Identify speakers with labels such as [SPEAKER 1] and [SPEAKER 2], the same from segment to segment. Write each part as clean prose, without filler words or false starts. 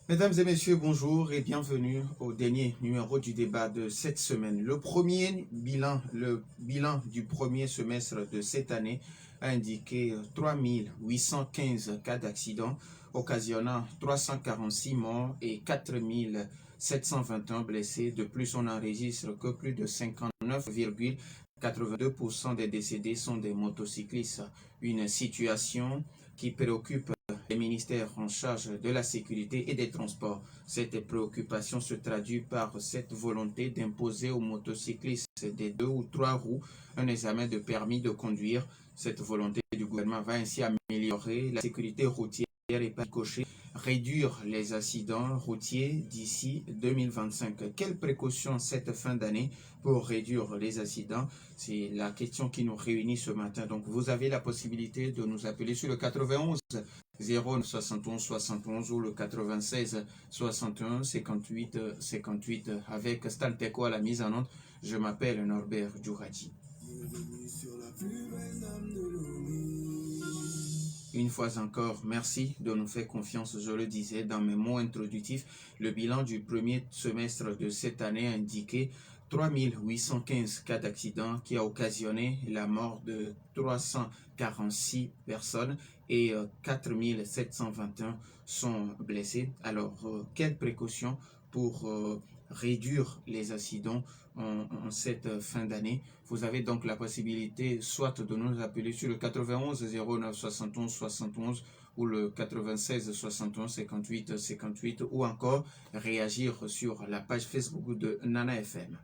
[SPEAKER 1] Mesdames et messieurs, bonjour et bienvenue au dernier numéro du débat de cette semaine. Le bilan du premier semestre de cette année a indiqué 3815 cas d'accidents, occasionnant 346 morts et 4721 blessés. De plus, on enregistre que plus de 59,82% des décédés sont des motocyclistes. Une situation qui préoccupe les ministères en charge de la sécurité et des transports. Cette préoccupation se traduit par cette volonté d'imposer aux motocyclistes des 2 ou 3 roues un examen de permis de conduire. Cette volonté du gouvernement va ainsi améliorer la sécurité routière et pas cocher, réduire les accidents routiers d'ici 2025. Quelles précautions cette fin d'année pour réduire les accidents? C'est la question qui nous réunit ce matin. Donc vous avez la possibilité de nous appeler sur le 91 09 71 71 ou le 96 61 58 58 avec Stalteco à la mise en onde. Je m'appelle Norbert Djouradi. Une fois encore, merci de nous faire confiance. Je le disais dans mes mots introductifs, le bilan du premier semestre de cette année a indiqué 3815 cas d'accident qui a occasionné la mort de 346 personnes et 4721 sont blessés. Alors, quelles précautions pour réduire les accidents en cette fin d'année? Vous avez donc la possibilité soit de nous appeler sur le 91 09 71 71 ou le 96 61 58 58 ou encore réagir sur la page Facebook de Nana FM.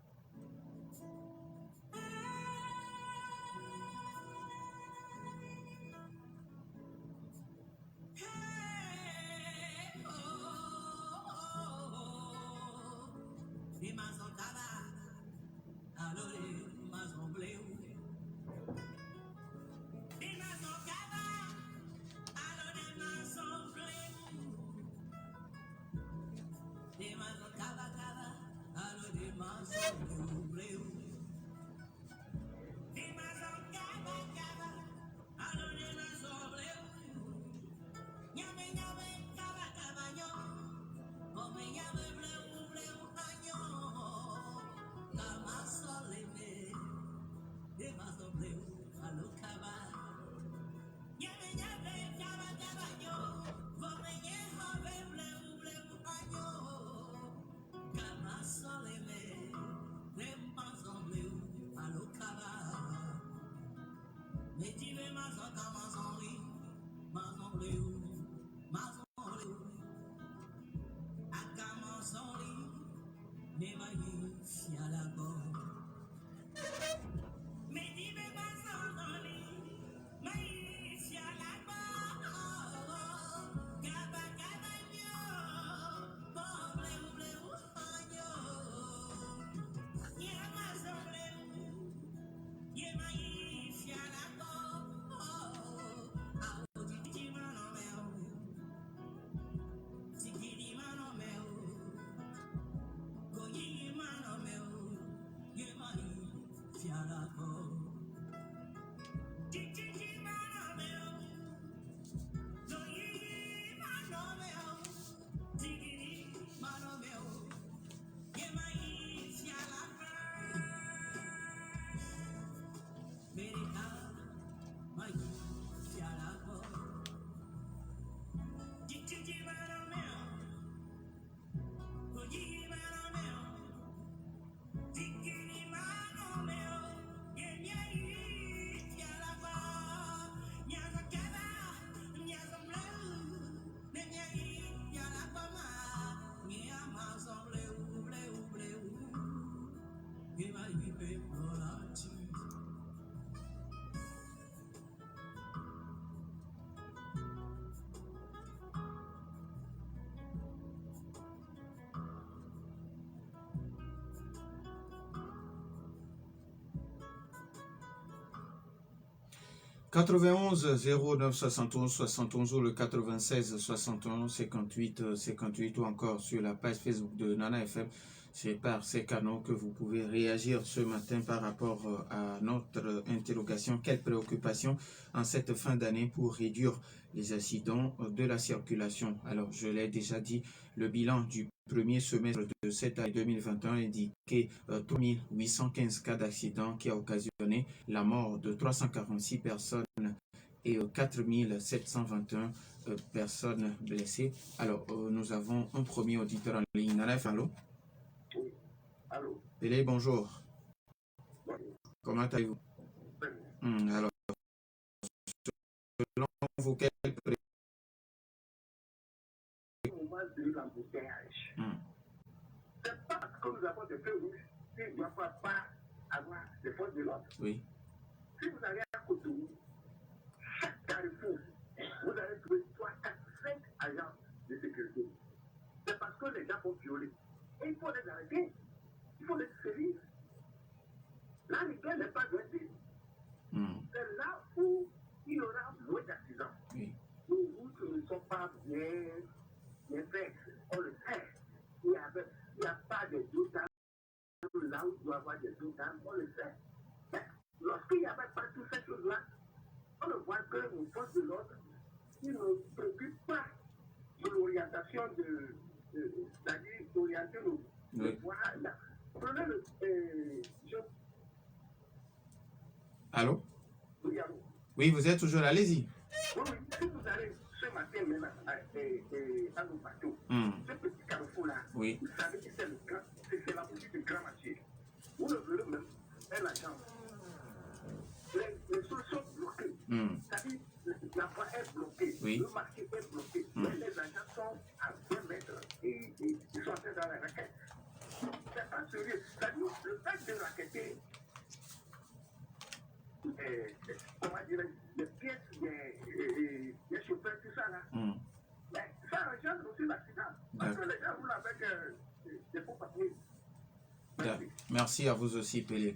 [SPEAKER 1] « 91 09 71 71 ou le 96 61 58 58 ou encore sur la page Facebook de Nana FM. C'est par ces canaux que vous pouvez réagir ce matin par rapport à notre interrogation. Quelles préoccupations en cette fin d'année pour réduire les accidents de la circulation? Alors, je l'ai déjà dit, le bilan du premier semestre de cette année 2021 indiquait 3815 cas d'accidents qui a occasionné la mort de 346 personnes et 4721 personnes blessées. Alors, nous avons un premier auditeur en ligne. Naref, allô?
[SPEAKER 2] Oui. Allô?
[SPEAKER 1] Pélé, bonjour.
[SPEAKER 2] Bonjour.
[SPEAKER 1] Comment allez-vous? Alors, selon vous, quel
[SPEAKER 2] Au moment de l'embouteillage, c'est pas parce que nous avons des feux rouges qu'il ne doit pas avoir des forces de l'ordre.
[SPEAKER 1] Oui.
[SPEAKER 2] Si vous allez à Cotonou, chaque carrefour, vous allez trouver 3, 4, 5 agents de sécurité. C'est parce que les gens vont violer. Et il faut les arrêter. Il faut les sévir. La rigueur n'est pas gratuite. C'est là où il y aura moins d'accidents.
[SPEAKER 1] Oui.
[SPEAKER 2] Nos routes ne sont pas bien faites. On le sait. Il n'y a pas de doute là où il doit y avoir des doutes, on le sait. Mais lorsqu'il n'y avait pas toutes ces choses-là, on le voit que nos forces de l'ordre, ils ne préoccupent pas de l'orientation c'est-à-dire orienter le voir là. Prenez le.
[SPEAKER 1] Allô?
[SPEAKER 2] Oui, allô?
[SPEAKER 1] Oui, vous êtes toujours, allez-y.
[SPEAKER 2] Oui, si vous allez ce matin même à nos bateaux, ce petit carrefour-là,
[SPEAKER 1] oui.
[SPEAKER 2] Vous savez que c'est la boutique de Grand Marché. Vous le verrez même, un agent. Les choses sont bloquées. C'est-à-dire, la voie est bloquée,
[SPEAKER 1] oui.
[SPEAKER 2] Le marché est bloqué. Mais les agents sont à 20 mètres et ils sont entrés dans la raquette. C'est pas sérieux. C'est-à-dire, le fait de raqueter, comment dire, les pièces, les chauffeurs, tout ça là, mais ça engendre aussi l'accident. Parce que les gens roulent avec des faux papiers.
[SPEAKER 1] Merci à vous aussi, Pélé.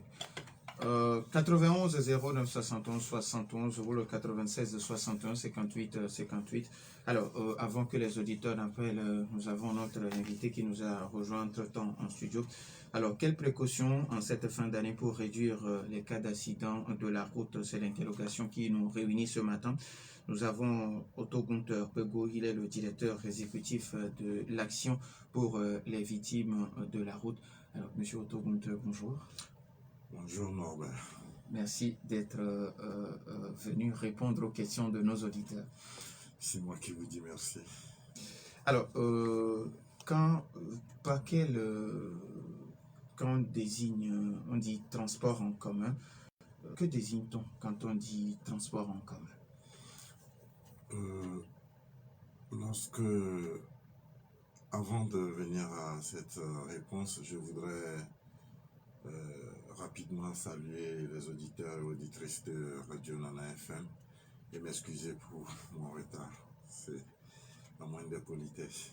[SPEAKER 1] 91 09 71 71 ou le 96 61 58 58. Alors, avant que les auditeurs n'appellent, nous avons notre invité qui nous a rejoint entre-temps en studio. Alors, quelles précautions en cette fin d'année pour réduire les cas d'accident de la route? C'est l'interrogation qui nous réunit ce matin. Nous avons Otto Gunther Pego, il est le directeur exécutif de l'Action pour les victimes de la route. Alors, monsieur Otto Gunther, bonjour.
[SPEAKER 3] Bonjour Norbert.
[SPEAKER 1] Merci d'être venu répondre aux questions de nos auditeurs.
[SPEAKER 3] C'est moi qui vous dis merci.
[SPEAKER 1] Alors, quand on désigne, on dit transport en commun, que désigne-t-on quand on dit transport en commun?
[SPEAKER 3] Avant de venir à cette réponse, je voudrais rapidement saluer les auditeurs et auditrices de Radio Nana FM et m'excuser pour mon retard. C'est la moindre des politesses.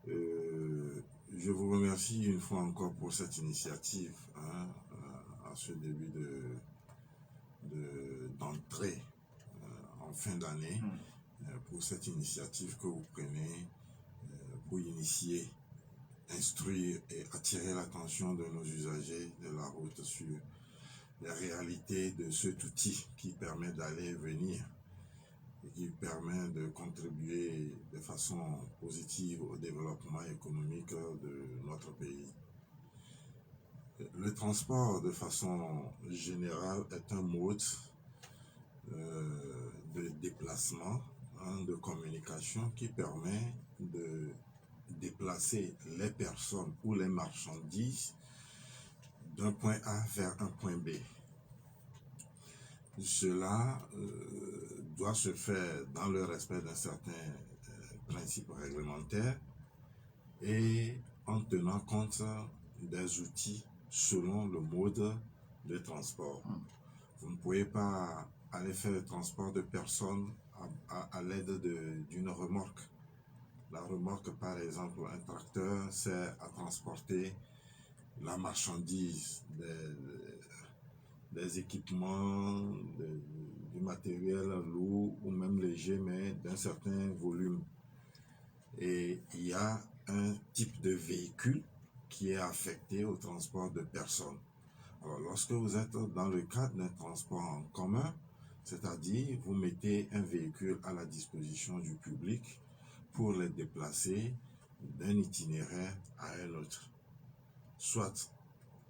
[SPEAKER 3] Je vous remercie une fois encore pour cette initiative à ce début d'entrée en fin d'année, pour cette initiative que vous prenez pour initier, instruire et attirer l'attention de nos usagers de la route sur les réalités de cet outil qui permet d'aller et venir et qui permet de contribuer de façon positive au développement économique de notre pays. Le transport, de façon générale, est un mode de déplacement, de communication qui permet de déplacer les personnes ou les marchandises d'un point A vers un point B. Cela doit se faire dans le respect d'un certain principe réglementaire et en tenant compte des outils selon le mode de transport. Vous ne pouvez pas aller faire le transport de personnes à l'aide d'une remorque. La remorque, par exemple, un tracteur sert à transporter la marchandise, des équipements, du matériel lourd ou même léger, mais d'un certain volume. Et il y a un type de véhicule qui est affecté au transport de personnes. Alors, lorsque vous êtes dans le cadre d'un transport en commun, c'est-à-dire vous mettez un véhicule à la disposition du public pour les déplacer d'un itinéraire à un autre, soit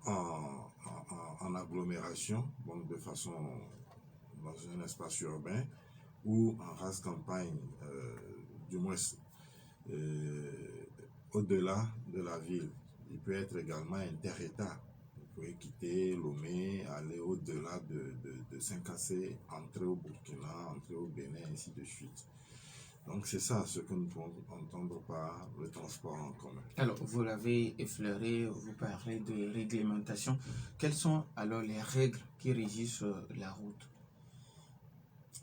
[SPEAKER 3] en agglomération, donc de façon dans un espace urbain, ou en race campagne, du moins au-delà de la ville. Il peut être également inter-État. Vous pouvez quitter Lomé, aller au-delà de Saint-Cassé, entrer au Burkina, entrer au Bénin, ainsi de suite. Donc c'est ça ce que nous pouvons entendre par le transport en commun.
[SPEAKER 1] Alors, vous l'avez effleuré, vous parlez de réglementation. Quelles sont alors les règles qui régissent la route?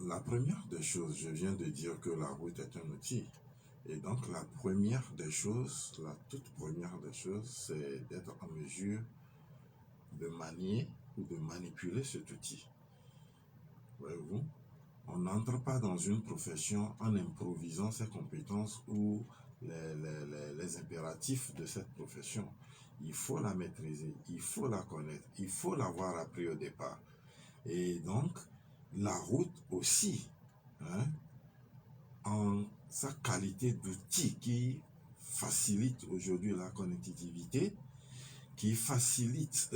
[SPEAKER 3] La première des choses, je viens de dire que la route est un outil. Et donc la première des choses, la toute première des choses, c'est d'être en mesure de manier ou de manipuler cet outil. Voyez-vous, on n'entre pas dans une profession en improvisant ses compétences ou les impératifs de cette profession. Il faut la maîtriser, il faut la connaître, il faut l'avoir appris au départ. Et donc, la route aussi, hein, en sa qualité d'outil qui facilite aujourd'hui la connectivité, qui facilite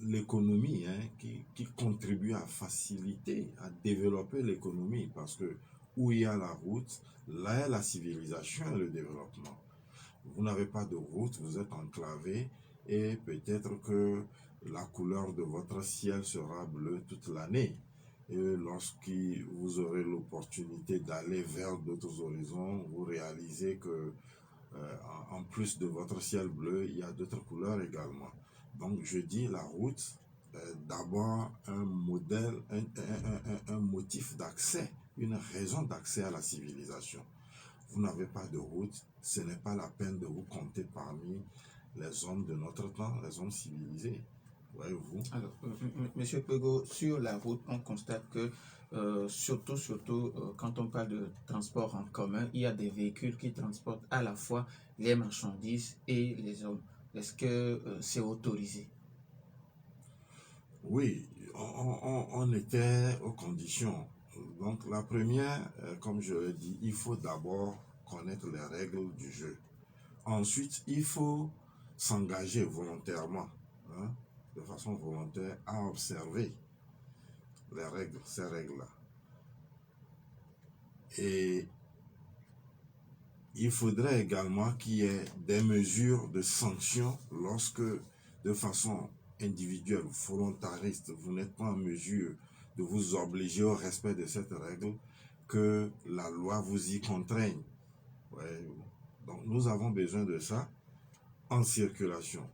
[SPEAKER 3] l'économie, hein, qui contribue à faciliter, à développer l'économie, parce que où il y a la route, là est la civilisation et le développement. Vous n'avez pas de route, vous êtes enclavé, et peut-être que la couleur de votre ciel sera bleue toute l'année. Et lorsque vous aurez l'opportunité d'aller vers d'autres horizons, vous réalisez que en plus de votre ciel bleu, il y a d'autres couleurs également. Donc je dis la route, d'abord un modèle, un motif d'accès, une raison d'accès à la civilisation. Vous n'avez pas de route, ce n'est pas la peine de vous compter parmi les hommes de notre temps, les hommes civilisés. Voyez-vous?
[SPEAKER 1] Alors, Monsieur Pego, sur la route, on constate que surtout quand on parle de transport en commun, il y a des véhicules qui transportent à la fois les marchandises et les hommes. Est-ce que c'est autorisé?
[SPEAKER 3] Oui, on était aux conditions. Donc la première, comme je l'ai dit, il faut d'abord connaître les règles du jeu. Ensuite, il faut s'engager volontairement, hein, de façon volontaire, à observer les règles, ces règles-là. Et il faudrait également qu'il y ait des mesures de sanction lorsque, de façon individuelle, volontariste, vous n'êtes pas en mesure de vous obliger au respect de cette règle, que la loi vous y contraigne. Ouais. Donc nous avons besoin de ça en circulation.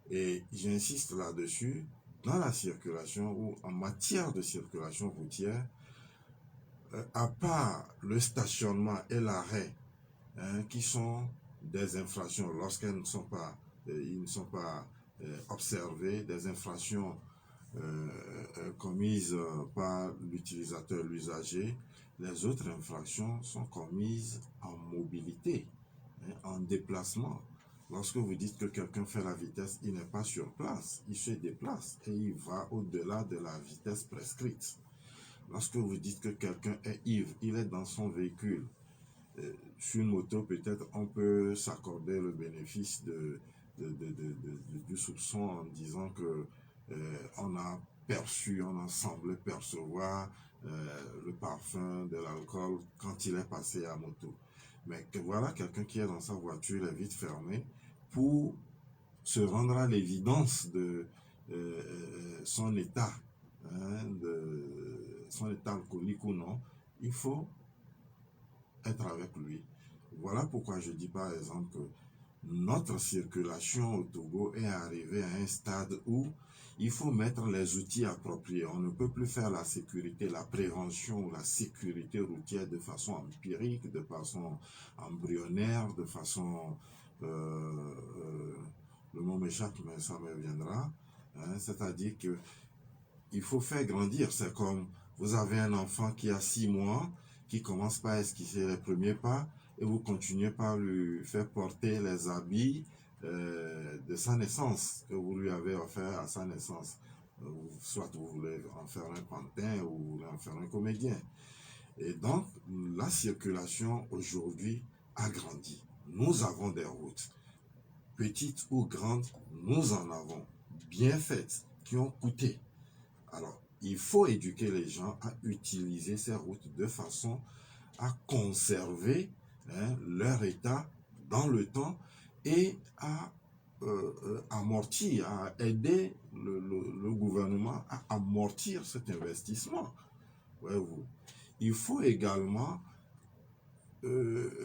[SPEAKER 3] Et j'insiste là-dessus, dans la circulation ou en matière de circulation routière, à part le stationnement et l'arrêt, hein, qui sont des infractions lorsqu'elles ne sont pas, ils ne sont pas observées, des infractions commises par l'utilisateur, l'usager. Les autres infractions sont commises en mobilité, hein, en déplacement. Lorsque vous dites que quelqu'un fait la vitesse, il n'est pas sur place, il se déplace et il va au-delà de la vitesse prescrite. Lorsque vous dites que quelqu'un est ivre, il est dans son véhicule, sur une moto, peut-être on peut s'accorder le bénéfice du soupçon en disant que on a perçu, on a semblé percevoir le parfum de l'alcool quand il est passé à moto. Mais que voilà quelqu'un qui est dans sa voiture, est vite fermée, pour se rendre à l'évidence de son état, hein, de son état alcoolique ou non, il faut être avec lui. Voilà pourquoi je dis par exemple que notre circulation au Togo est arrivée à un stade où il faut mettre les outils appropriés. On ne peut plus faire la sécurité, la prévention, la sécurité routière de façon empirique, de façon embryonnaire, de façon... le mot m'échappe, mais ça me viendra. Hein, c'est-à-dire que il faut faire grandir. C'est comme vous avez un enfant qui a 6 mois, qui commence par esquisser les premiers pas, et vous continuez par lui faire porter les habits de sa naissance, que vous lui avez offert à sa naissance. Soit vous voulez en faire un pantin ou vous voulez en faire un comédien. Et donc, la circulation aujourd'hui a grandi. Nous avons des routes, petites ou grandes, nous en avons, bien faites, qui ont coûté. Alors, il faut éduquer les gens à utiliser ces routes de façon à conserver leur état dans le temps et à amortir, à aider le gouvernement à amortir cet investissement. Voyez-vous. Il faut également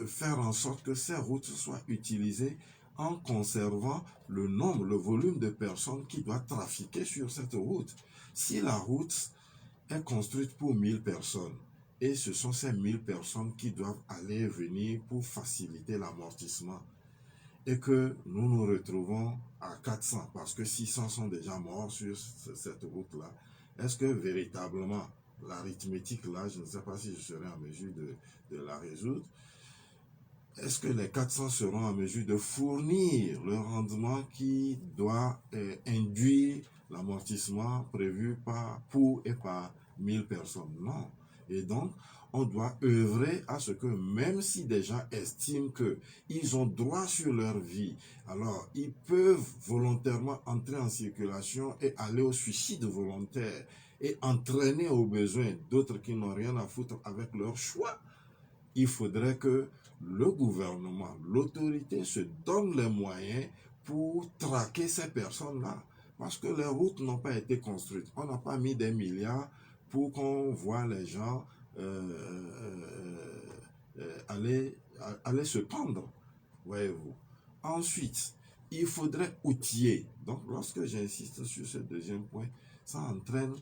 [SPEAKER 3] faire en sorte que ces routes soient utilisées en conservant le nombre, le volume de personnes qui doivent trafiquer sur cette route. Si la route est construite pour 1000 personnes, et ce sont ces 1000 personnes qui doivent aller et venir pour faciliter l'amortissement, et que nous nous retrouvons à 400, parce que 600 sont déjà morts sur cette route-là, est-ce que véritablement, l'arithmétique là, je ne sais pas si je serai en mesure de la résoudre, est-ce que les 400 seront en mesure de fournir le rendement qui doit induire l'amortissement prévu pour et par 1000 personnes? Non. Et donc, on doit œuvrer à ce que même si des gens estiment qu'ils ont droit sur leur vie, alors ils peuvent volontairement entrer en circulation et aller au suicide volontaire et entraîner au besoin d'autres qui n'ont rien à foutre avec leur choix. Il faudrait que le gouvernement, l'autorité se donne les moyens pour traquer ces personnes-là. Parce que les routes n'ont pas été construites. On n'a pas mis des milliards pour qu'on voit les gens aller se pendre, voyez-vous. Ensuite, il faudrait outiller. Donc, lorsque j'insiste sur ce deuxième point, ça entraîne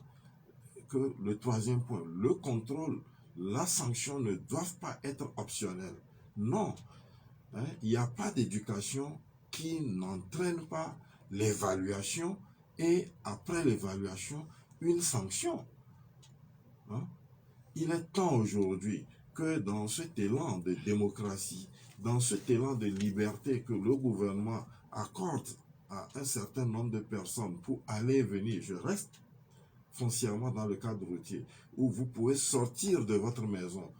[SPEAKER 3] que le troisième point, le contrôle, la sanction ne doivent pas être optionnelles. Non, il n'y a pas d'éducation qui n'entraîne pas l'évaluation et après l'évaluation, une sanction. Il est temps aujourd'hui que dans cet élan de démocratie, dans cet élan de liberté que le gouvernement accorde à un certain nombre de personnes pour aller et venir, je reste foncièrement dans le cadre routier, où vous pouvez sortir de votre maison,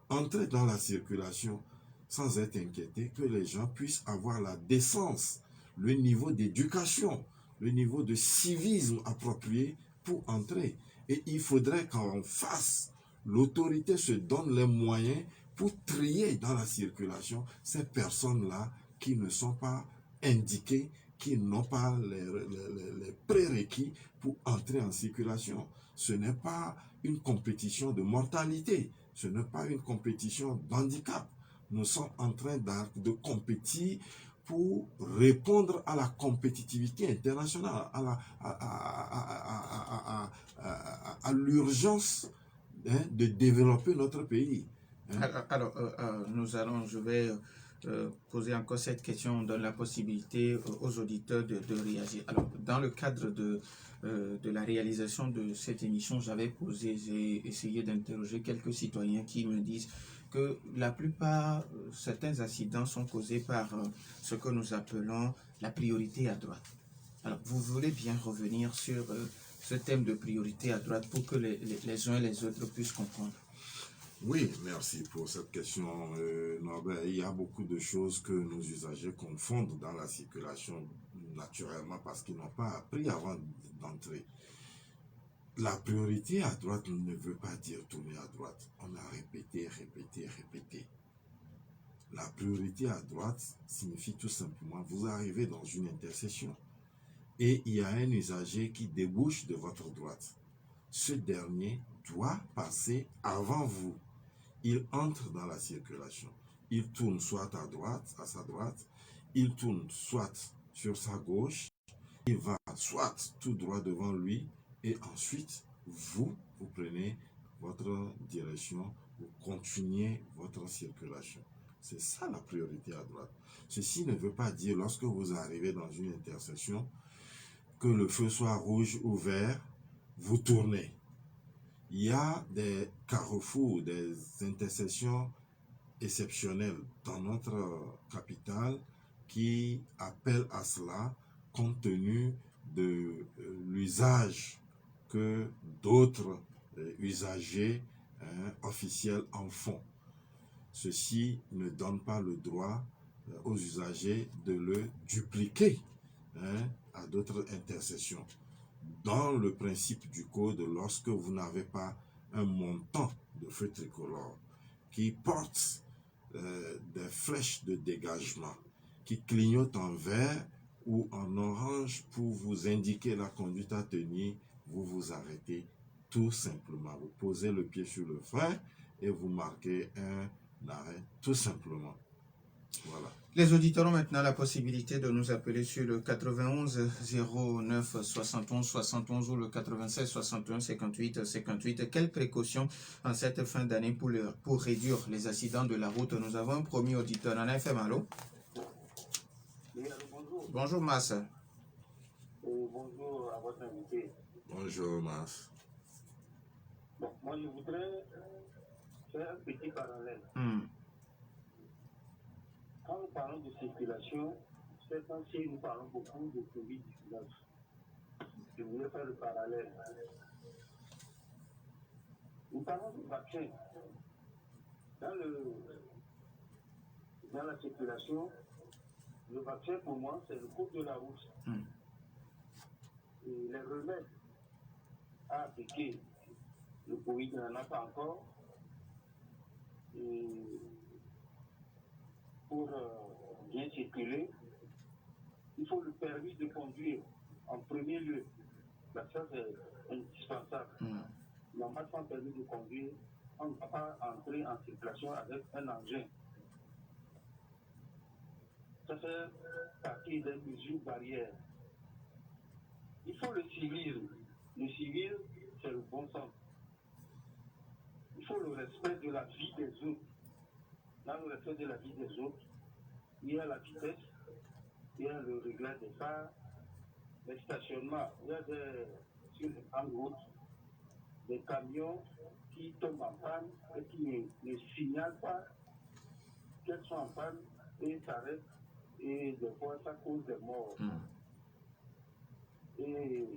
[SPEAKER 3] entrer dans la circulation sans être inquiété, que les gens puissent avoir la décence, le niveau d'éducation, le niveau de civisme approprié pour entrer. Et il faudrait qu'en face, l'autorité se donne les moyens pour trier dans la circulation ces personnes-là qui ne sont pas indiquées, qui n'ont pas les prérequis pour entrer en circulation. Ce n'est pas une compétition de mortalité, ce n'est pas une compétition d'handicap. Nous sommes en train de compétir pour répondre à la compétitivité internationale, à l'urgence de développer notre pays.
[SPEAKER 1] Alors, je vais poser encore cette question, on donne la possibilité aux auditeurs de réagir. Alors, dans le cadre de la réalisation de cette émission, j'ai essayé d'interroger quelques citoyens qui me disent que la plupart, certains accidents sont causés par ce que nous appelons la priorité à droite. Alors, vous voulez bien revenir sur ce thème de priorité à droite pour que les uns et les autres puissent comprendre?
[SPEAKER 3] Oui, merci pour cette question, Norbert. Il y a beaucoup de choses que nos usagers confondent dans la circulation naturellement parce qu'ils n'ont pas appris avant d'entrer. La priorité à droite ne veut pas dire tourner à droite. On a répété. La priorité à droite signifie tout simplement, vous arrivez dans une intersection et il y a un usager qui débouche de votre droite. Ce dernier doit passer avant vous. Il entre dans la circulation. Il tourne soit à droite, à sa droite, il tourne soit sur sa gauche, il va soit tout droit devant lui, et ensuite, vous prenez votre direction, vous continuez votre circulation. C'est ça la priorité à droite. Ceci ne veut pas dire, lorsque vous arrivez dans une intersection, que le feu soit rouge ou vert, vous tournez. Il y a des carrefours, des intersections exceptionnelle dans notre capitale qui appelle à cela compte tenu de l'usage que d'autres usagers officiels en font. Ceci ne donne pas le droit aux usagers de le dupliquer à d'autres intercessions. Dans le principe du code, lorsque vous n'avez pas un montant de feu tricolore qui porte des flèches de dégagement, qui clignotent en vert ou en orange pour vous indiquer la conduite à tenir, vous vous arrêtez tout simplement. Vous posez le pied sur le frein et vous marquez un arrêt tout simplement. Voilà.
[SPEAKER 1] Les auditeurs ont maintenant la possibilité de nous appeler sur le 91 09 71 71 ou le 96 61 58 58. Quelles précautions en cette fin d'année pour réduire les accidents de la route? Nous avons un premier auditeur en FM. Allô?
[SPEAKER 2] Oui, allô, bonjour.
[SPEAKER 1] Bonjour, Massa.
[SPEAKER 2] Bonjour à votre invité.
[SPEAKER 3] Bonjour, Mas.
[SPEAKER 2] Bon, moi, je voudrais faire un petit parallèle. Quand nous parlons de circulation, c'est comme si nous parlons beaucoup de Covid-19. Je voulais faire le parallèle. Nous parlons du vaccin. Dans la circulation, le vaccin pour moi, c'est le code de la route. Et les remèdes à appliquer, le Covid n'en a pas encore. Et pour bien circuler, il faut le permis de conduire en premier lieu. Ça, c'est indispensable. Non, pas sans permis de conduire, on ne va pas entrer en circulation avec un engin. Ça fait partie des mesures barrières. Il faut le civisme. Le civisme, c'est le bon sens. Il faut le respect de la vie des autres. Dans le respect de la vie des autres, il y a la vitesse, il y a le réglage des phares, les stationnements. Il y a sur en route des camions qui tombent en panne et qui ne signalent pas qu'elles sont en panne et s'arrêtent. Et des fois, ça cause des morts. Et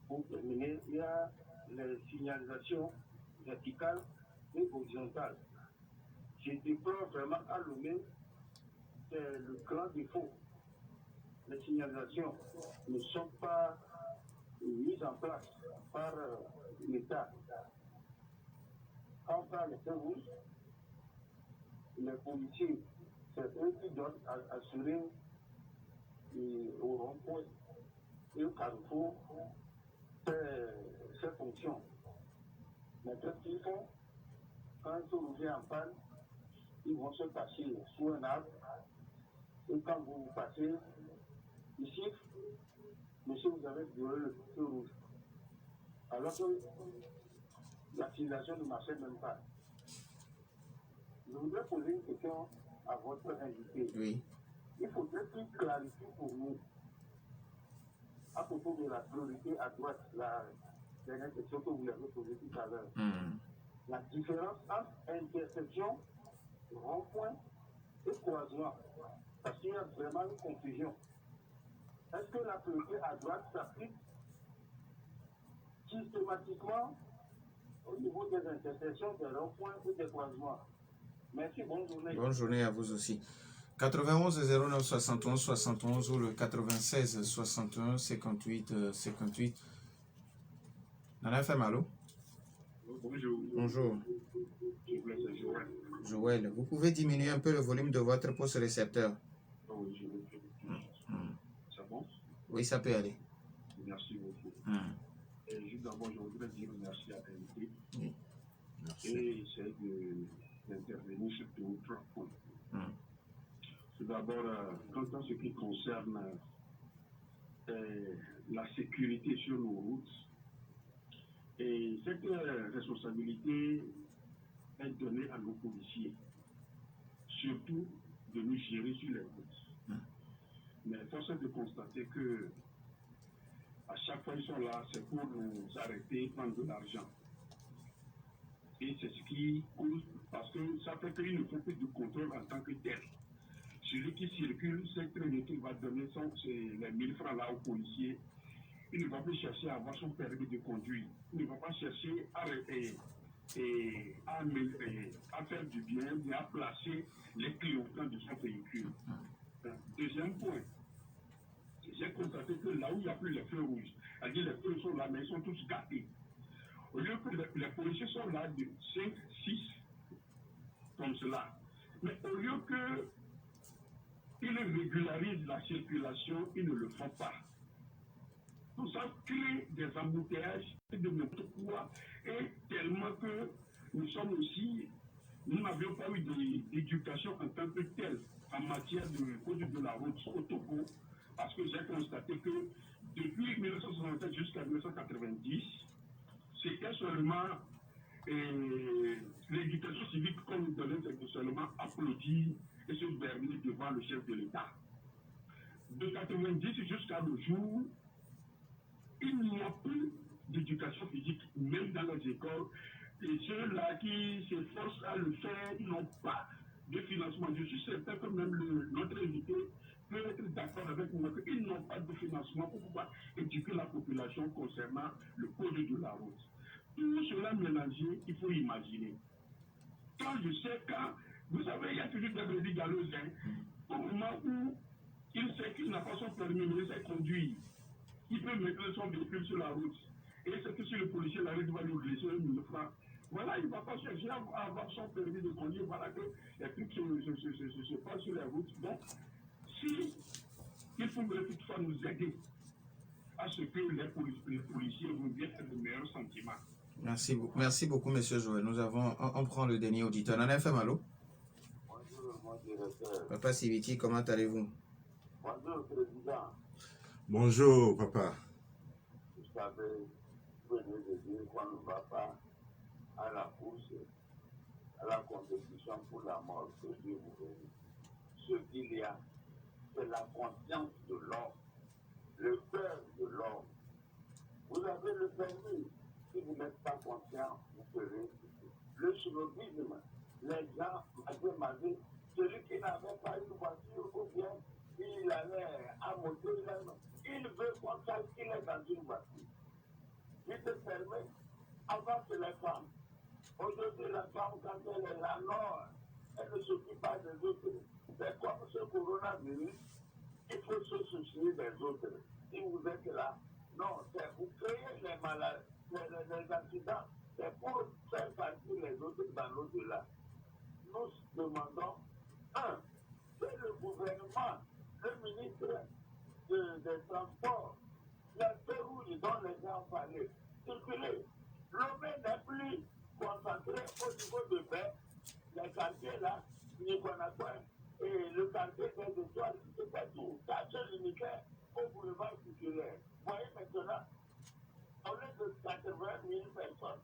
[SPEAKER 2] pour terminer, il y a les signalisations verticales et horizontales. Je déplore vraiment à Lomé, c'est le grand défaut. Les signalisations ne sont pas mises en place par l'État. Quand on parle des feux rouges, les policiers, c'est eux qui doivent assurer au rond-point et au carrefour ces fonctions. Mais qu'est-ce qu'ils font? Quand ils sont roulés en panne, ils vont se passer sous un arbre. Et quand vous passez, ils sifflent, monsieur, vous avez violé le feu rouge. Alors que la civilisation ne marchait même pas. Je voudrais poser une question à votre invité.
[SPEAKER 1] Oui.
[SPEAKER 2] Il faudrait qu'il clarifie pour nous, à propos de la priorité à droite, la dernière question que vous l'avez posée tout à l'heure. La différence entre intersection, rond-point et croisement. Parce qu'il y a vraiment une confusion. Est-ce que la priorité à droite s'applique systématiquement au niveau des intersections, des ronds-points et des croisements? Merci, bonne journée.
[SPEAKER 1] Bonne journée à vous aussi. 91 09 71 71 ou le 96 61 58 58. Nana FM, allô?
[SPEAKER 2] Bonjour.
[SPEAKER 1] Bonjour.
[SPEAKER 2] Je vous laisse Joël.
[SPEAKER 1] Joël, vous pouvez diminuer un peu le volume de votre poste récepteur?
[SPEAKER 2] Oui, je vous fais. Ça va?
[SPEAKER 1] Oui, ça peut aller.
[SPEAKER 2] Merci beaucoup. Et juste d'abord, je voudrais dire merci à l'invité.
[SPEAKER 1] Oui.
[SPEAKER 3] Merci.
[SPEAKER 2] Et essayer d'intervenir sur deux ou trois points. Tout d'abord, quant à ce qui concerne la sécurité sur nos routes, et cette responsabilité est donnée à nos policiers, surtout de nous gérer sur les routes. Mais force est de constater que à chaque fois qu'ils sont là, c'est pour nous arrêter, prendre de l'argent.
[SPEAKER 4] Et c'est ce qui cause, parce que ça fait qu'il ne faut plus de contrôle en tant que tel. Celui qui circule, c'est très bien qu'il va donner les 1000 francs là aux policiers. Il ne va plus chercher à avoir son permis de conduire. Il ne va pas chercher à faire du bien, et à placer les clientèles de son véhicule. Deuxième point, j'ai constaté que là où il n'y a plus les feux rouges, c'est-à-dire les feux sont là, mais ils sont tous gâtés. Au lieu que les policiers sont là de 5, 6, comme cela, mais au lieu qu'ils régularisent la circulation, ils ne le font pas. Tout ça crée des embouteillages et de n'importe quoi, et tellement que nous n'avions pas eu d'éducation en tant que telle en matière de conduite de la route au Togo, parce que j'ai constaté que depuis 1967 jusqu'à 1990, c'était seulement l'éducation civique qu'on nous donnait, c'était seulement applaudir et se berner devant le chef de l'État. De 1990 jusqu'à nos jours, il n'y a plus d'éducation physique, même dans les écoles. Et ceux-là qui s'efforcent à le faire n'ont pas de financement. Je suis certain que même notre invité peut être d'accord avec moi qu'ils n'ont pas de financement pour pouvoir éduquer la population concernant le code de la route. Tout cela mélangé, il faut imaginer. Quand vous savez, il y a toujours des brebis galeuses, au moment où il sait qu'il n'a pas son permis, mais il sait conduire, il peut mettre son véhicule sur la route. Et c'est que si le policier l'arrête, va lui glisser 1000 francs. Voilà, il ne va pas chercher à avoir son permis de conduire. Voilà que les trucs se passent sur la route. Donc, si il faudrait toutefois nous aider à ce que les policiers vont bien faire de meilleurs sentiments.
[SPEAKER 1] Merci beaucoup, M. Joël. On prend le dernier auditeur. Nana FM, allô?
[SPEAKER 2] Bonjour, mon directeur.
[SPEAKER 1] Papa Siviti, comment allez-vous?
[SPEAKER 2] Bonjour, président.
[SPEAKER 3] Bonjour, papa.
[SPEAKER 2] Vous savez, vous venez de dire qu'on ne va pas à la course, à la compétition pour la mort que Dieu vous bénisse. Ce qu'il y a, c'est la conscience de l'homme, le cœur de l'homme. Vous avez le permis. Si vous n'êtes pas conscient, vous ferez le snobisme. Les gens, malgré celui qui n'avait pas une voiture ou bien il allait à moto, il veut qu'on sache qu'il est dans une voiture. Il te permet, avant que les femmes, aujourd'hui la femme, quand elle est là, non, elle ne s'occupe pas des autres. C'est comme ce coronavirus, il faut se soucier des autres. Si vous êtes là, non, c'est vous créez les maladies, les accidents, c'est pour faire partir les autres dans l'au-delà. Nous demandons, que le gouvernement, le ministre des Transports, les feux rouges dont les gens parlaient, circuler. L'homme n'est plus concentré au niveau de bain, les quartiers là, Niconacoin, et le quartier des étoiles, c'était tout. Ça se limitait au boulevard circulaire. Vous voyez maintenant, au lieu de 80 000 personnes,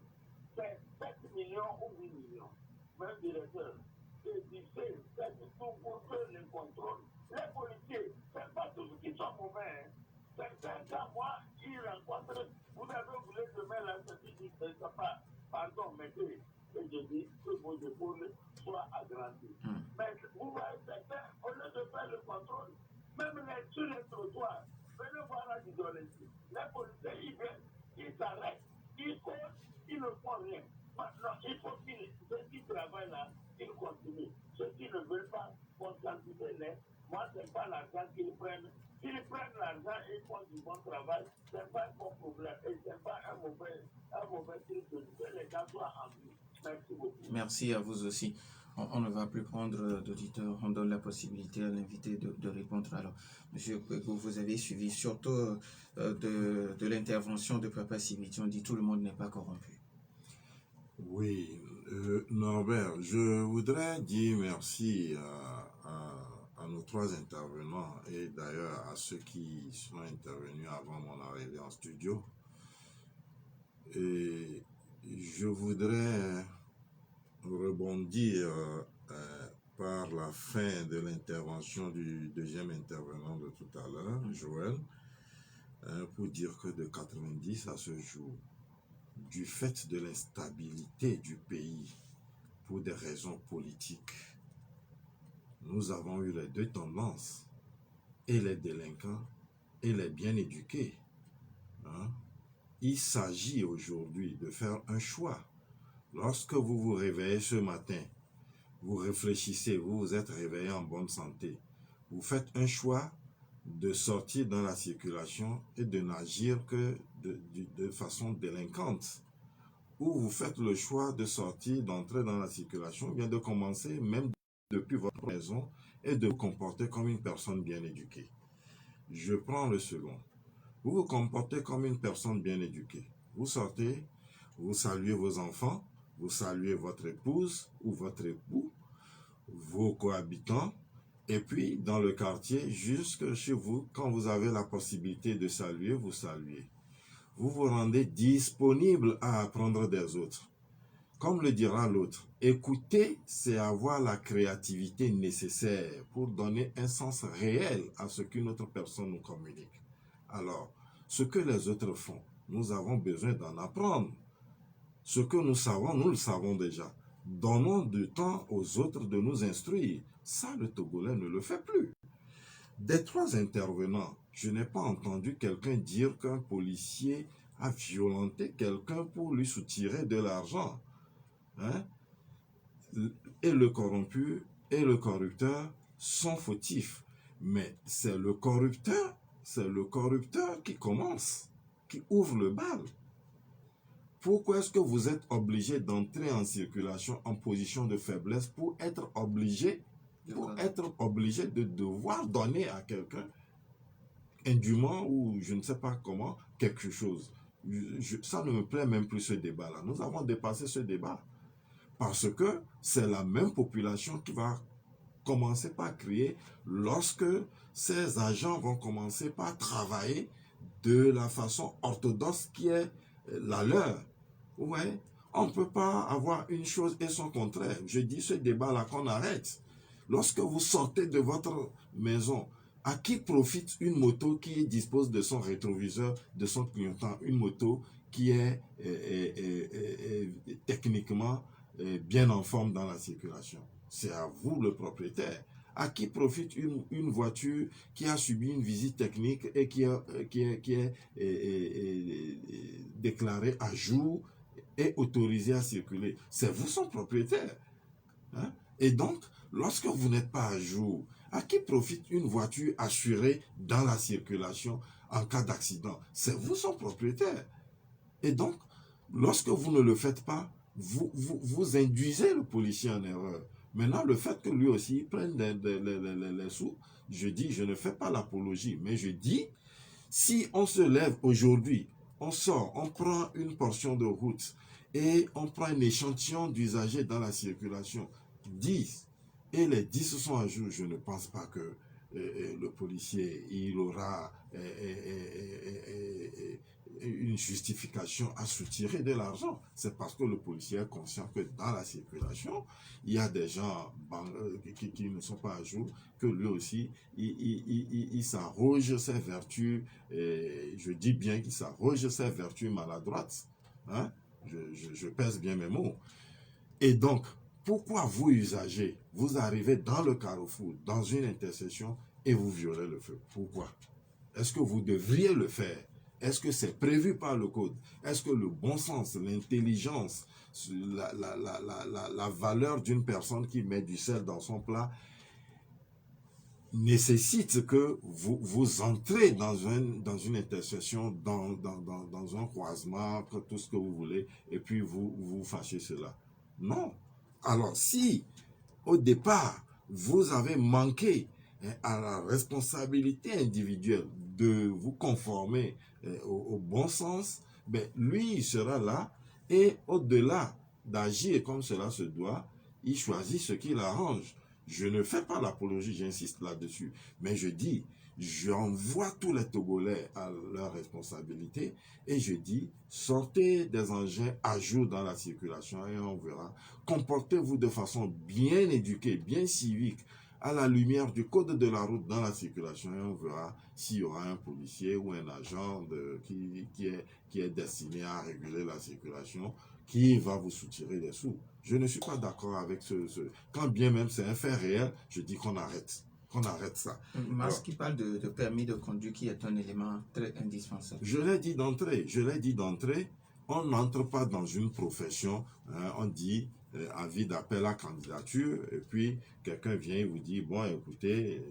[SPEAKER 2] c'est 7 millions ou 8 millions. Même directeur, c'est difficile, c'est tout pour que les contrôles. Les policiers, c'est pas tous qui sont mauvais. Certains cas, moi, ils rencontrent, vous avez voulu demain la statistique, c'est pas, pardon, mettez, et je dis que vos épaules soient agrandies. Mais vous voyez, certains, au lieu de faire le contrôle, même sur les trottoirs, venez voir la idolésie. Les policiers, ils viennent, ils s'arrêtent, ils courent, ils ne font rien. Maintenant, il faut ceux qui travaillent là, ils continuent. Ceux qui ne veulent pas conscientiser, moi, ce n'est pas l'argent qu'ils prennent. S'ils prennent l'argent et ils font du bon travail, ce n'est pas un bon problème. Et ce n'est pas un mauvais truc que les gens soient en vie. Merci beaucoup.
[SPEAKER 1] Merci à vous aussi. On ne va plus prendre d'auditeurs. On donne la possibilité à l'invité de répondre. Alors, Monsieur Kwego, vous avez suivi surtout de l'intervention de Papa Siviti. On dit tout le monde n'est pas corrompu.
[SPEAKER 3] Oui, Norbert, je voudrais dire merci à nos trois intervenants et d'ailleurs à ceux qui sont intervenus avant mon arrivée en studio. Et je voudrais rebondir par la fin de l'intervention du deuxième intervenant de tout à l'heure, Joël, pour dire que de 90 à ce jour, du fait de l'instabilité du pays pour des raisons politiques, nous avons eu les deux tendances, et les délinquants et les bien éduqués. Il s'agit aujourd'hui de faire un choix. Lorsque vous vous réveillez ce matin, vous réfléchissez, vous vous êtes réveillé en bonne santé, vous faites un choix de sortir dans la circulation et de n'agir que de façon délinquante. Ou vous faites le choix de sortir, d'entrer dans la circulation, bien de commencer même depuis votre maison et de vous comporter comme une personne bien éduquée. Je prends le second. Vous vous comportez comme une personne bien éduquée. Vous sortez, vous saluez vos enfants, vous saluez votre épouse ou votre époux, vos cohabitants, et puis dans le quartier, jusque chez vous, quand vous avez la possibilité de saluer, vous saluez. Vous vous rendez disponible à apprendre des autres. Comme le dira l'autre, écouter, c'est avoir la créativité nécessaire pour donner un sens réel à ce qu'une autre personne nous communique. Alors, ce que les autres font, nous avons besoin d'en apprendre. Ce que nous savons, nous le savons déjà. Donnons du temps aux autres de nous instruire. Ça, le Togolais ne le fait plus. Des trois intervenants, je n'ai pas entendu quelqu'un dire qu'un policier a violenté quelqu'un pour lui soutirer de l'argent. Et le corrompu et le corrupteur sont fautifs. Mais c'est le corrupteur qui commence, qui ouvre le bal. Pourquoi est-ce que vous êtes obligé d'entrer en circulation en position de faiblesse pour être obligé de devoir donner à quelqu'un indûment ou je ne sais pas comment quelque chose? Ça ne me plaît même plus ce débat-là. Nous avons dépassé ce débat. Parce que c'est la même population qui va commencer par crier lorsque ces agents vont commencer par travailler de la façon orthodoxe qui est la leur. Ouais, on ne peut pas avoir une chose et son contraire. Je dis ce débat-là qu'on arrête. Lorsque vous sortez de votre maison, à qui profite une moto qui dispose de son rétroviseur, de son clignotant, une moto qui est techniquement bien en forme dans la circulation? C'est à vous le propriétaire. À qui profite une voiture qui a subi une visite technique et qui est déclarée à jour et autorisée à circuler? C'est vous son propriétaire. Et donc, lorsque vous n'êtes pas à jour, à qui profite une voiture assurée dans la circulation en cas d'accident? C'est vous son propriétaire. Et donc, lorsque vous ne le faites pas, vous induisez le policier en erreur. Maintenant, le fait que lui aussi prenne les sous, je dis, je ne fais pas l'apologie, mais je dis, si on se lève aujourd'hui, on sort, on prend une portion de route et on prend un échantillon d'usagers dans la circulation, 10, et les 10 sont à jour, je ne pense pas que le policier, il aura une justification à soutirer de l'argent. C'est parce que le policier est conscient que dans la circulation, il y a des gens qui ne sont pas à jour, que lui aussi, il s'arroge ses vertus, je dis bien qu'il s'arroge ses vertus maladroites. Je pèse bien mes mots. Et donc, pourquoi vous, usagers, vous arrivez dans le carrefour, dans une intersection, et vous violez le feu? Pourquoi? Est-ce que vous devriez le faire? Est-ce que c'est prévu par le code? Est-ce que le bon sens, l'intelligence, la valeur d'une personne qui met du sel dans son plat nécessite que vous entrez dans une intersection, dans un croisement, tout ce que vous voulez, et puis vous fâchez cela? Non. Alors, si au départ, vous avez manqué à la responsabilité individuelle de vous conformer au bon sens, ben, lui, il sera là et au-delà d'agir comme cela se doit, il choisit ce qui l'arrange. Je ne fais pas l'apologie, j'insiste là-dessus, mais je dis, j'envoie tous les Togolais à leur responsabilité et je dis, sortez des engins à jour dans la circulation et on verra. Comportez-vous de façon bien éduquée, bien civique, à la lumière du code de la route dans la circulation et on verra s'il y aura un policier ou un agent qui est destiné à réguler la circulation qui va vous soutirer des sous. Je ne suis pas d'accord avec quand bien même c'est un fait réel, je dis qu'on arrête. Qu'on arrête ça.
[SPEAKER 1] Mars qui parle de permis de conduire qui est un élément très indispensable.
[SPEAKER 3] Je l'ai dit d'entrée, on n'entre pas dans une profession, hein, on dit avis d'appel à candidature, et puis quelqu'un vient et vous dit, bon écoutez,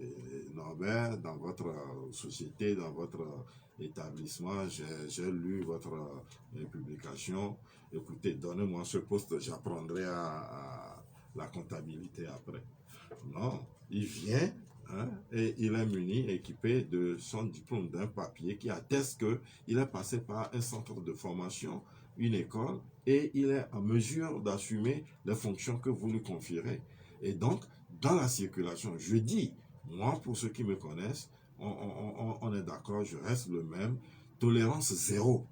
[SPEAKER 3] Norbert, dans votre société, dans votre établissement, j'ai lu votre publication, écoutez, donnez-moi ce poste, j'apprendrai à la comptabilité après. Non, il vient, hein, et il est muni, équipé de son diplôme d'un papier qui atteste qu'il est passé par un centre de formation, une école, et il est en mesure d'assumer les fonctions que vous lui confierez. Et donc, dans la circulation, je dis, moi, pour ceux qui me connaissent, on est d'accord, je reste le même, tolérance zéro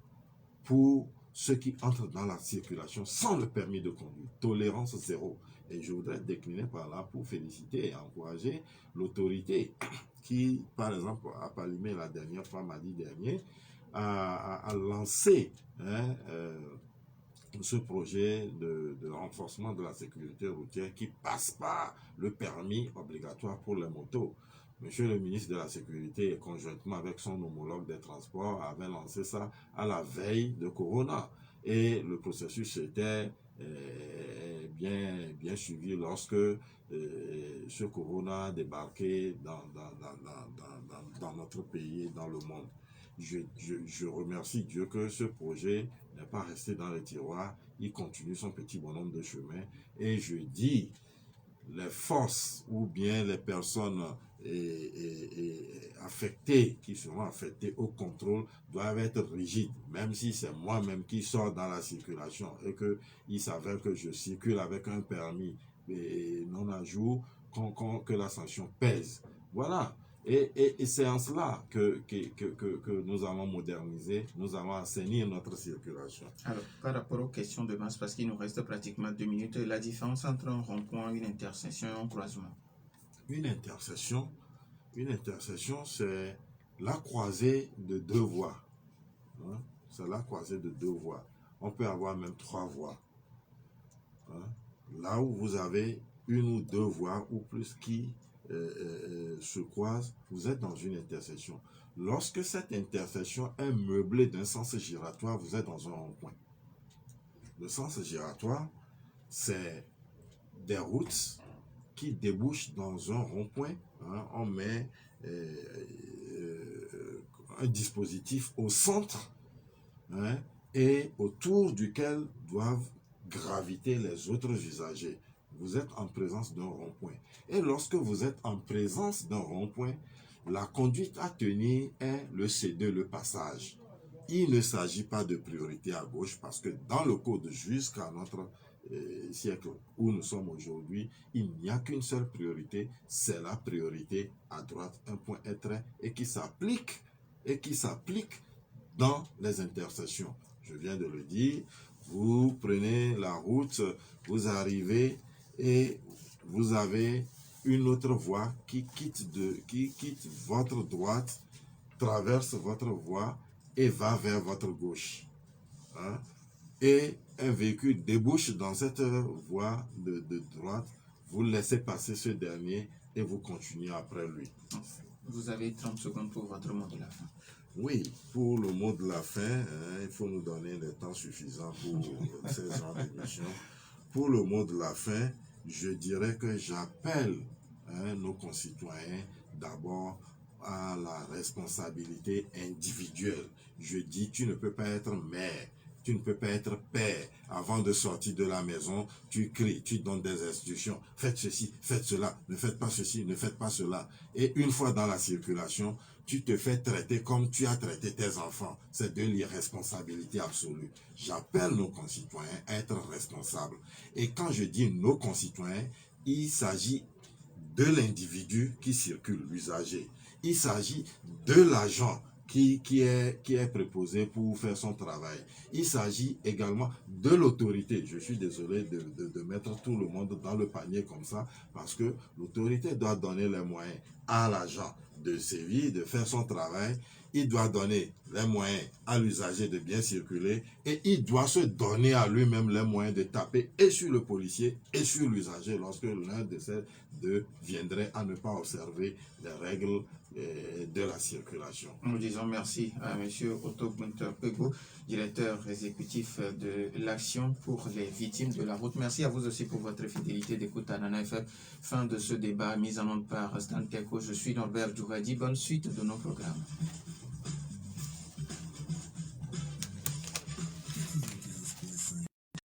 [SPEAKER 3] pour ceux qui entrent dans la circulation sans le permis de conduire, tolérance zéro. Et je voudrais décliner par là pour féliciter et encourager l'autorité qui, par exemple, à Palimé la dernière fois, mardi dernier, a lancé ce projet de renforcement de la sécurité routière qui passe par le permis obligatoire pour les motos. Monsieur le ministre de la Sécurité, conjointement avec son homologue des transports, avait lancé ça à la veille de Corona. Et le processus était bien suivi lorsque ce Corona a débarqué dans notre pays, dans le monde. Je remercie Dieu que ce projet n'est pas resté dans les tiroirs, il continue son petit bonhomme de chemin. Et je dis, les forces ou bien les personnes affectées, qui seront affectées au contrôle, doivent être rigides, même si c'est moi-même qui sors dans la circulation et qu'il s'avère que je circule avec un permis non à jour, que la sanction pèse. Voilà. Et c'est en cela que nous allons moderniser, nous allons assainir notre circulation.
[SPEAKER 1] Alors, par rapport aux questions de masse, parce qu'il nous reste pratiquement 2 minutes, la différence entre un rond-point, une intersection et un croisement.
[SPEAKER 3] Une intersection, c'est la croisée de 2 voies. Hein? C'est la croisée de 2 voies. On peut avoir même 3 voies. Hein? Là où vous avez 1 ou 2 voies ou plus qui se croisent, vous êtes dans une intersection. Lorsque cette intersection est meublée d'un sens giratoire, vous êtes dans un rond-point. Le sens giratoire, c'est des routes qui débouchent dans un rond-point. Hein, on met un dispositif au centre, hein, et autour duquel doivent graviter les autres usagers. Vous êtes en présence d'un rond-point. Et lorsque vous êtes en présence d'un rond-point, la conduite à tenir est le C2, le passage. Il ne s'agit pas de priorité à gauche parce que dans le code jusqu'à notre siècle où nous sommes aujourd'hui, il n'y a qu'une seule priorité, c'est la priorité à droite, un point et trait, et qui s'applique dans les intersections. Je viens de le dire, vous prenez la route, vous arrivez et vous avez une autre voie qui quitte votre droite, traverse votre voie et va vers votre gauche. Hein? Et un véhicule débouche dans cette voie de droite, vous laissez passer ce dernier et vous continuez après lui.
[SPEAKER 1] Vous avez 30 secondes pour votre mot de la fin.
[SPEAKER 3] Oui, pour le mot de la fin, il faut nous donner le temps suffisant pour ces genres d'émissions. Pour le mot de la fin, je dirais que j'appelle nos concitoyens d'abord à la responsabilité individuelle. Je dis, tu ne peux pas être maire, tu ne peux pas être père. Avant de sortir de la maison, tu cries, tu donnes des instructions. Faites ceci, faites cela, ne faites pas ceci, ne faites pas cela. Et une fois dans la circulation, tu te fais traiter comme tu as traité tes enfants. C'est de l'irresponsabilité absolue. J'appelle nos concitoyens à être responsables. Et quand je dis nos concitoyens, il s'agit de l'individu qui circule, l'usager. Il s'agit de l'agent qui est préposé pour faire son travail. Il s'agit également de l'autorité. Je suis désolé de mettre tout le monde dans le panier comme ça, parce que l'autorité doit donner les moyens à l'agent de sévir, de faire son travail. Il doit donner les moyens à l'usager de bien circuler et il doit se donner à lui-même les moyens de taper et sur le policier et sur l'usager lorsque l'un de ces deux viendrait à ne pas observer les règles de la circulation.
[SPEAKER 1] Nous disons merci à M. Otto Günther Pego, directeur exécutif de l'Action pour les victimes de la route. Merci à vous aussi pour votre fidélité d'écoute à Nana FM. Fin de ce débat mis en onde par Stan Teko. Je suis Norbert Djouradi. Bonne suite de nos programmes.